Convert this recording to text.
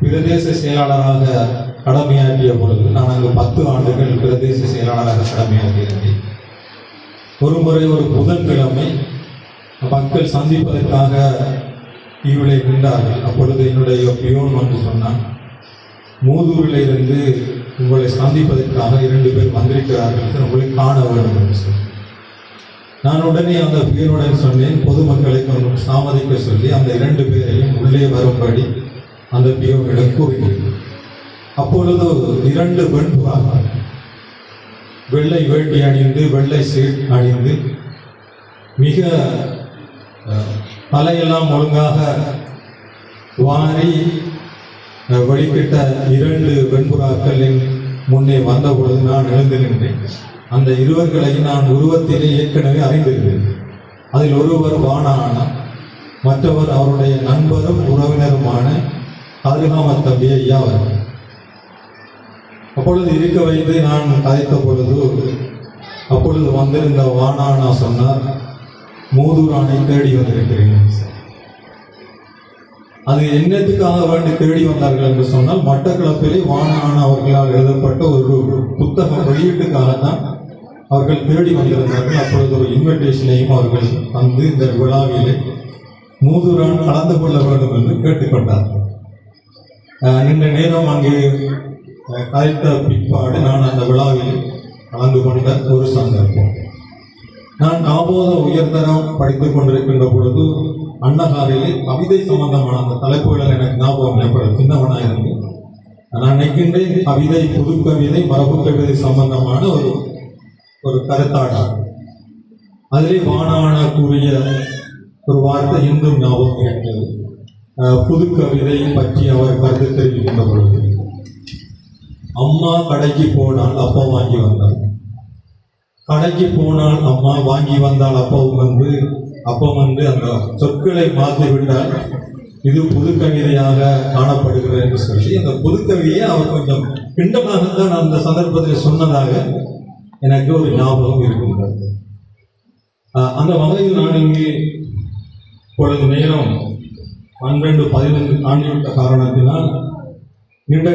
பிரதேச செயலாளராக கடமையாற்றிய பொழுது நான் அங்கு 10 ஆண்டுகள் பிரதேச செயலாளராக கடமையாற்றியிருந்தேன். ஒரு முறை ஒரு புதன்கிழமை மக்கள் சந்திப்பதற்காக இவளை நின்றார்கள். அப்பொழுது என்னுடைய பியோன் வந்து சொன்னான், மூதூரிலிருந்து உங்களை சந்திப்பதற்காக 2 பேர் வந்திருக்கிறார்கள், உங்களை காண வேண்டும் என்று சொன்னேன். நான் உடனே அந்த பியோனுடன் சொன்னேன், பொதுமக்களை கொஞ்சம் தாமதிக்க சொல்லி அந்த 2 பேரையும் உள்ளே வரும்படி அந்த பியோனிடம் கூறினேன். அப்பொழுது 2 பெண் புறாக்கள் வெள்ளை வேட்டி அணிந்து வெள்ளை சீட் அணிந்து மிக தலையெல்லாம் ஒழுங்காக வாரி வழிகிட்ட 2 வெண்புறாக்களின் முன்னே வந்த பொழுது நான் எழுந்து நின்றேன். அந்த இருவர்களையும் நான் உருவத்திலே ஏற்கனவே அறிந்திருந்தேன். அதில் ஒருவர் வானான, மற்றவர் அவருடைய நண்பரும் உறவினருமான அருகாம தம்பி ஐயா அவர். அப்பொழுது இருக்க வைத்து நான் கதைத்த பொழுது அப்பொழுது வந்திருந்த வானானா சொன்னார், மூதூரானை தேடி வந்திருக்கிறேன். அது என்னத்துக்காக வேண்டி தேடி வந்தார்கள் என்று சொன்னால், மட்டக்களப்பிலே வானானா அவர்களால் எழுதப்பட்ட ஒரு புத்தகம் வெளியீட்டுக்காகத்தான் அவர்கள் தேடி வந்திருந்தார்கள். அப்பொழுது ஒரு இன்விடேஷனையும் அவர்கள் வந்து இந்த விழாவிலே மூதூரான் கலந்து கொள்ள வேண்டும் என்று கேட்டுக்கொண்டார்கள். நீண்ட நேரம் அங்கே கதைத்த பிற்பாடு நான் அந்த விழாவில் கலந்து கொண்ட ஒரு சந்தர்ப்பம். நான் நாபோத உயர்தரம் படித்துக் கொண்டிருக்கின்ற பொழுது அன்னகாரிலே கவிதை சம்பந்தமான அந்த தலைப்புகள் எனக்கு ஞாபகம் ஏற்படும். சின்னவனாக இருந்து நான் நினைக்கின்றேன், கவிதை, புது கவிதை, மரபு கவிதை சம்பந்தமான ஒரு கருத்தாடல். அதிலே வானான கூறிய ஒரு வார்த்தை இன்றும் ஞாபகம் இருக்கிறது. புது கவிதை பற்றி அவர் கருத்து தெரிவிக்கின்ற பொழுது, அம்மா கடைக்கு போனால் அப்பா வாங்கி வந்தார், கடைக்கு போனால் அம்மா வாங்கி வந்தால் அப்பாவும் வந்து, அப்பம் வந்து அந்த சொற்களை மாற்றி விட்டால் இது புது கவிதையாக காணப்படுகிறது என்று சொல்லி அந்த புது கவிதையை அவர் கொஞ்சம் கிண்டமாகத்தான் அந்த சந்தர்ப்பத்தில் சொன்னதாக எனக்கு ஒரு ஞாபகம் இருக்கின்றது. அந்த வகையில் நான் இங்கே பொழுது நேரம் 12-15 தாண்டிவிட்ட காரணத்தினால் நீண்ட